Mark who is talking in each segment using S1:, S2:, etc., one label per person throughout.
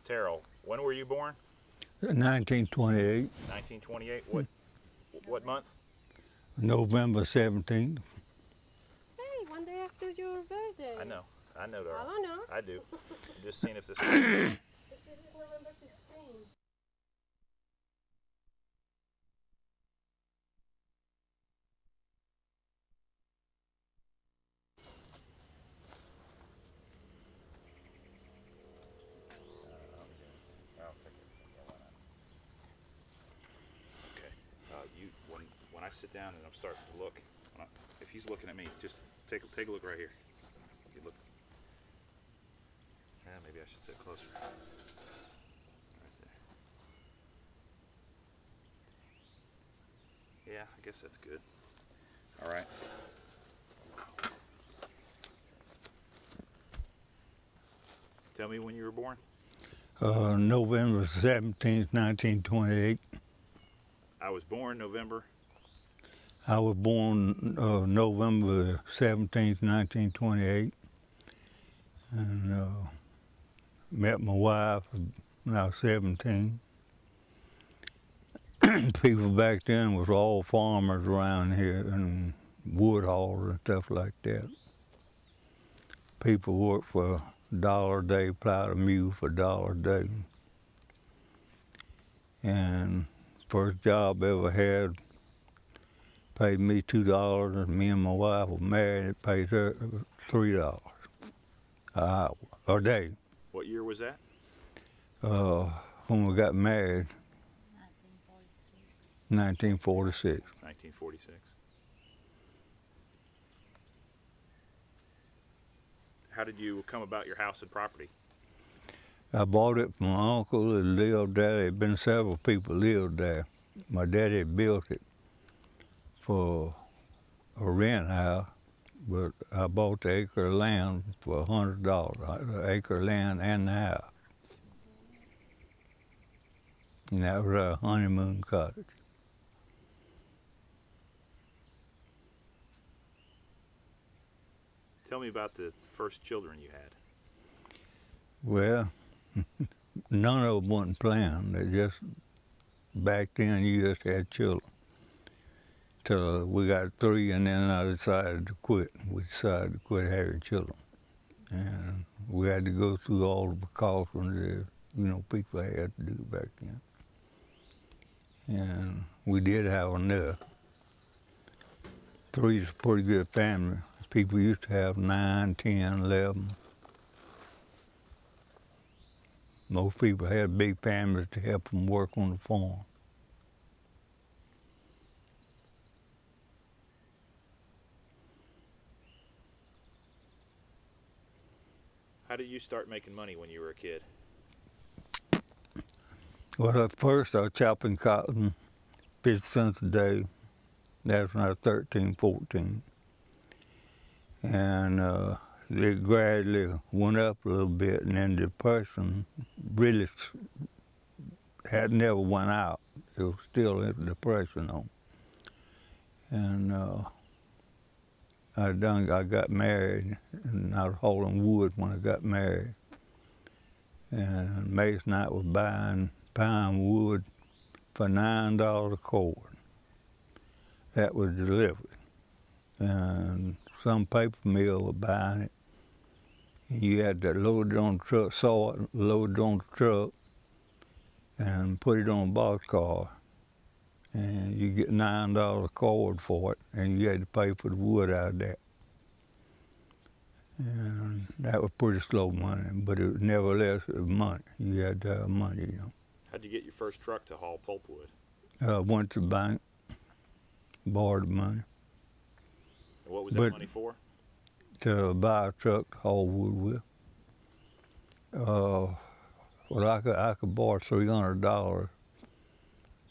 S1: Terrell, when were you born?
S2: 1928.
S1: 1928. What month?
S2: November 17th.
S3: Hey, one day after your birthday.
S1: I know, Terrell.
S3: I don't know.
S1: I do. I'm just seeing if this.
S3: This is November 16th.
S1: Okay. When I sit down and I'm starting to look, if he's looking at me, just take a look right here. You look. Yeah, maybe I should sit closer. Right there. Yeah, I guess that's good. All right. Tell me when you were born.
S2: November 17th, 1928.
S1: I was born November.
S2: I was born November 17th, 1928. And met my wife when I was 17. People back then was all farmers around here and wood haulers and stuff like that. People worked for $1 a day, plowed a mule for $1 a day. And first job I ever had paid me $2, and me and my wife were married. It paid her $3 an hour, a day.
S1: What year was that?
S2: When we got married, 1946.
S1: 1946. How did you come about your house and property?
S2: I bought it from my uncle that lived there. There had been several people lived there. My daddy had built it for a rent house, but I bought the acre of land for $100, the acre of land and the house. And that was our honeymoon cottage.
S1: Tell me about the first children you had.
S2: Well, none of them wasn't planned. They just, back then you just had children. Till we got 3, and then I decided to quit. We decided to quit having children. And we had to go through all the precautions that, people had to do back then. And we did have enough. 3 is a pretty good family. People used to have 9, 10, 11. Most people had big families to help them work on the farm.
S1: How did you start making money when you were a kid?
S2: Well, at first I was chopping cotton, 50 cents a day. That was when I was 13, 14. And it gradually went up a little bit, and then the depression really had never went out. It was still in depression on. And I got married, and I was hauling wood when I got married. And Mason and I was buying pine wood for $9 a cord. That was delivered. And some paper mill was buying it. And you had to load it on the truck, saw it, load it on the truck, and put it on a boxcar. And you get $9 a cord for it, and you had to pay for the wood out of that. And that was pretty slow money, but it was nevertheless it was money. You had to have money,
S1: How'd you get your first truck to haul pulpwood?
S2: I went to the bank, borrowed money.
S1: And what was that money for?
S2: To buy a truck to haul wood with. Well, I could borrow $300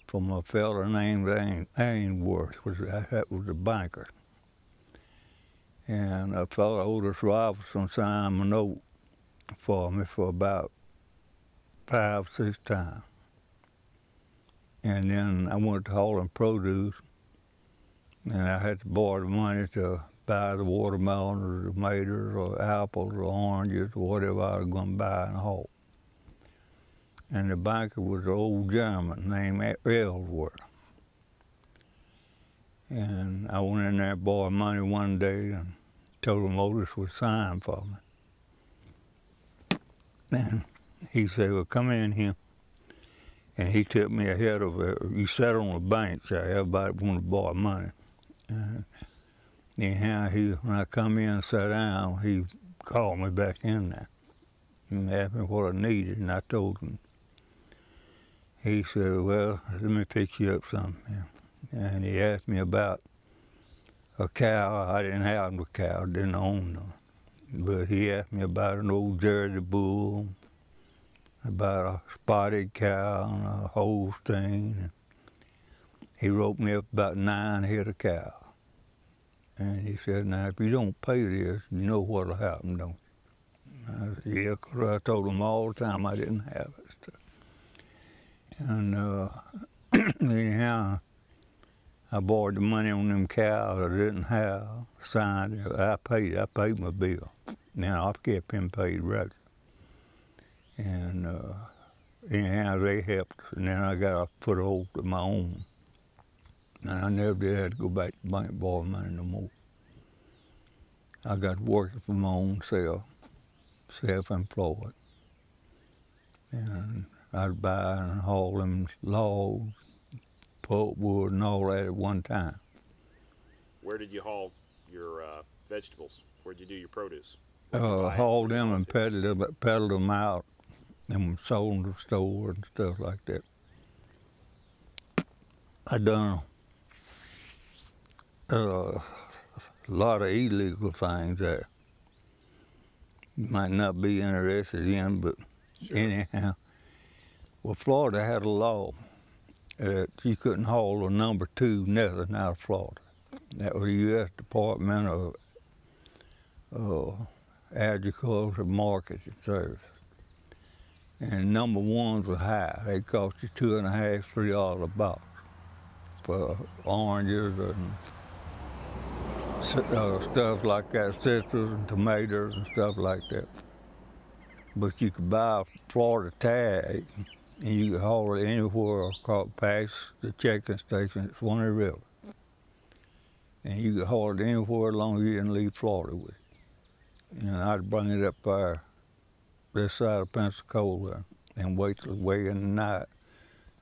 S2: from a fella named Ainsworth, that was a banker. And a fella, Ottis Robinson, signed a note for me for about 5, 6 times. And then I went to hauling produce, and I had to borrow the money to buy the watermelon or tomatoes or apples or oranges or whatever I was going to buy and haul. and the banker was an old German named Ellsworth. And I went in there, borrowed money one day, and told him Otis would sign for me. And he said, well, come in here. And he took me ahead of it. You sat on the bench there. Everybody wanted to borrow money. And anyhow, when I come in and sat down, he called me back in there and asked me what I needed, and I told him. He said, well, let me pick you up something. And he asked me about a cow. I didn't have no cow, didn't own none. But he asked me about an old Jersey bull, about a spotted cow and a Holstein. He wrote me up about 9 head of cows. And he said, now, if you don't pay this, you know what'll happen, don't you? I said, yeah, 'cause I told him all the time I didn't have it. And anyhow, I borrowed the money on them cows I didn't have, signed it. I paid my bill. Now, I've kept him paid regular. And anyhow, they helped, and then I got a foothold of my own. And I never did have to go back to the bank and borrow money no more. I got working for my own self, self-employed. And I'd buy and haul them logs, pulpwood, and all that at one time.
S1: Where did you haul your vegetables? Where'd you do your produce?
S2: Hauled them and peddled them out and sold them to stores and stuff like that. I done a lot of illegal things that you might not be interested in, but sure. Anyhow, well, Florida had a law that you couldn't haul a number 2 nothing out of Florida. That was the U.S. Department of Agriculture, Markets, and Service. And number 1s were high. They cost you $2.50, $3 a box for oranges and stuff like that, citrus and tomatoes and stuff like that. But you could buy a Florida tag and you could haul it anywhere past the checking station at Swanee River. And you could haul it anywhere as long as you didn't leave Florida with it. And I'd bring it up there, this side of Pensacola, and wait till way in the night,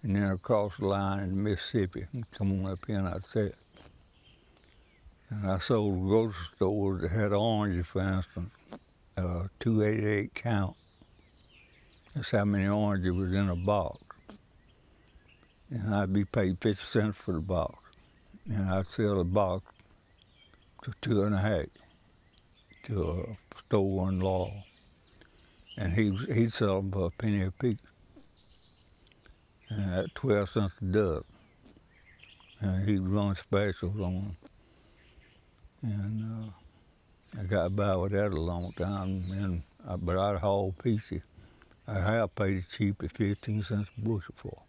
S2: and then across the line into Mississippi, and come on up here and I'd sell it. And I sold grocery stores that had oranges, for instance, 288 count. That's how many oranges was in a box. And I'd be paid 50 cents for the box. And I'd sell the box to $2.50 to a store in Law. And he'd sell them for a penny a piece. And at 12 cents a dozen. And he'd run specials on them. And I got by with that a long time, but I'd haul pieces. I have paid it cheap at 15 cents a bushel for,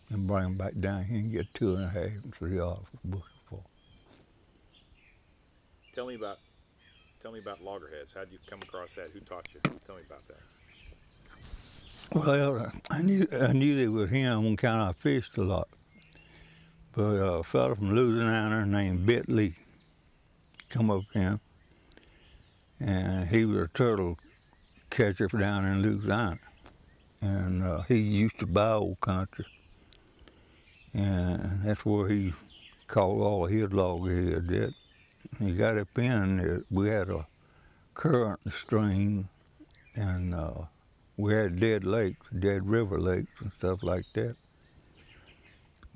S2: and bring them back down here and get $2.50 and $3 a bushel for.
S1: Tell me about loggerheads. How did you come across that? Who taught you? Tell me about that.
S2: Well, I knew they was him when kind of fished a lot, but a fellow from Louisiana named Bit Lee come up here, and he was a turtle catcher down in Louisiana, and he used to buy old country, and that's where he caught all his loggerheads at. He got up in it. We had a current stream, and we had dead lakes, dead river lakes and stuff like that.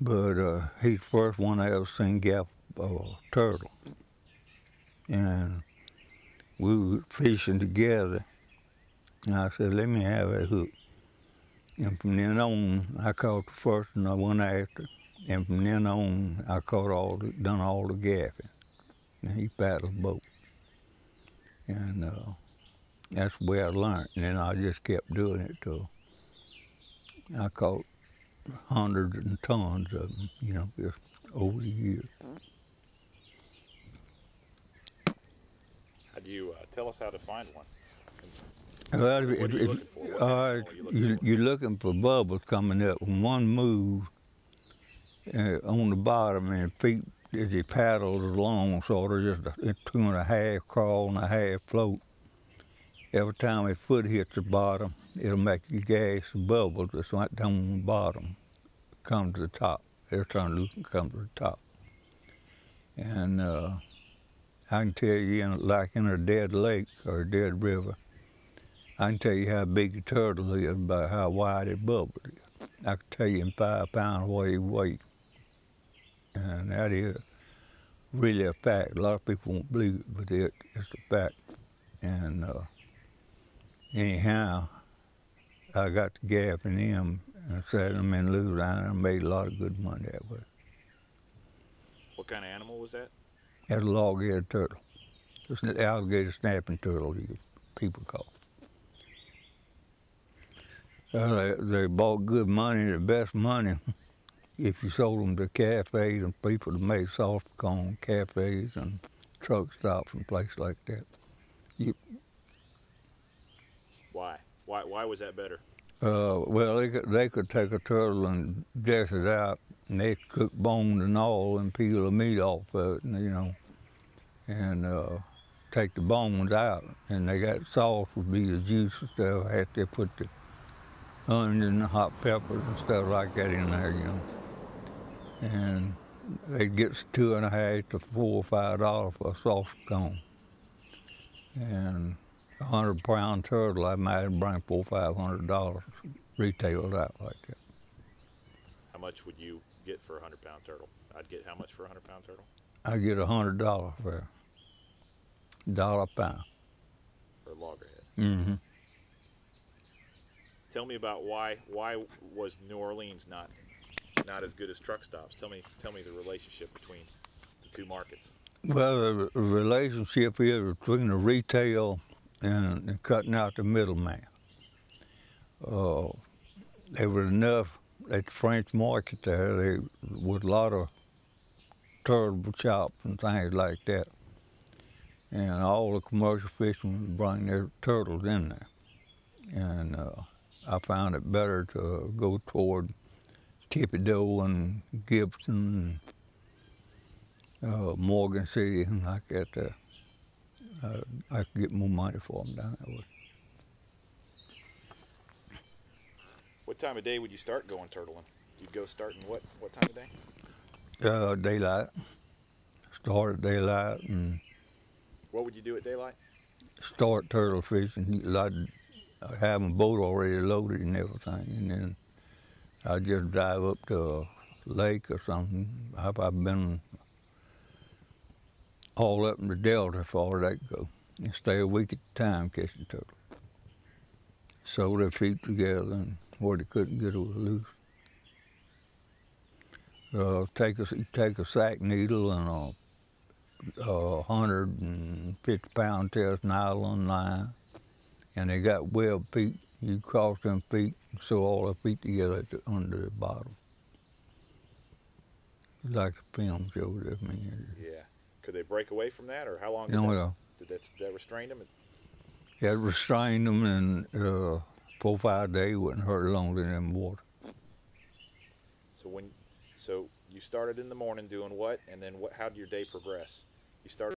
S2: But he's the first one I ever seen get a turtle. And we were fishing together, and I said, let me have that hook. And from then on, I caught the first and I went after. And from then on, I done all the gaffing. And he paddled the boat. And that's the way I learned. And then I just kept doing it till I caught hundreds and tons of them, just over the years.
S1: How do you tell us how to find one?
S2: Well,
S1: What are you looking for? What kind of animal are you looking for?
S2: you're looking for bubbles coming up. When one move on the bottom and feet as he paddles along, sort of just a 2.5 crawl and a half float. Every time his foot hits the bottom, it'll make you gas the bubbles that's right down on the bottom come to the top. They'll turn loose and come to the top. And I can tell you, like in a dead lake or a dead river, I can tell you how big a turtle is by how wide it bubbles is. I can tell you in 5 pounds what he weighs. And that is really a fact. A lot of people won't believe it, but it's a fact. And anyhow, I got the gap in him and set him in Louisiana and made a lot of good money that way.
S1: What kind of animal was that?
S2: That's a log-eared turtle. It's an alligator snapping turtle, people call it. They bought good money, the best money, if you sold them to cafes and people that made soft cone cafes and truck stops and places like that.
S1: Why? Why was that better?
S2: Well, they could take a turtle and dress it out, and they could cook bones and all and peel the meat off of it, and take the bones out. And they got sauce would be the juice and stuff. After they put the onions and hot peppers and stuff like that in there, And they'd get $2.50 to $4 or $5 for a soft cone. And 100-pound turtle, I might bring $400 or $500 retailed out like that.
S1: How much would you get for a 100-pound turtle? I'd get how much for a 100-pound turtle?
S2: I get $100 for $1 a pound.
S1: For a loggerhead.
S2: Mm-hmm.
S1: Tell me about why was New Orleans not as good as truck stops? Tell me the relationship between the two markets.
S2: Well, the relationship is between the retail and cutting out the middleman. There was enough at the French market there with a lot of turtle chops and things like that. And all the commercial fishermen would bring their turtles in there. And I found it better to go toward Thibodeau and Gibson and Morgan City and like that. I could get more money for them down that way.
S1: What time of day would you start going turtling? You'd go starting what time of day?
S2: Daylight. Start at daylight and
S1: What would you do at daylight?
S2: start turtle fishing. I'd have my boat already loaded and everything, and then I'd just drive up to a lake or something. I've been all up in the Delta as far as that go, and stay a week at a time catching turtles. Sew their feet together and where they couldn't get loose. Take a sack needle and a 150-pound test nylon line, and they got web feet. You cross them feet and sew all the feet together under the bottom. Like the film showed us.
S1: Yeah. Could they break away from that, or how long did that restrain them?
S2: Yeah, it restrained them, and 4 or 5 days wouldn't hurt longer than in water.
S1: So you started in the morning doing what, and then how did your day progress? You started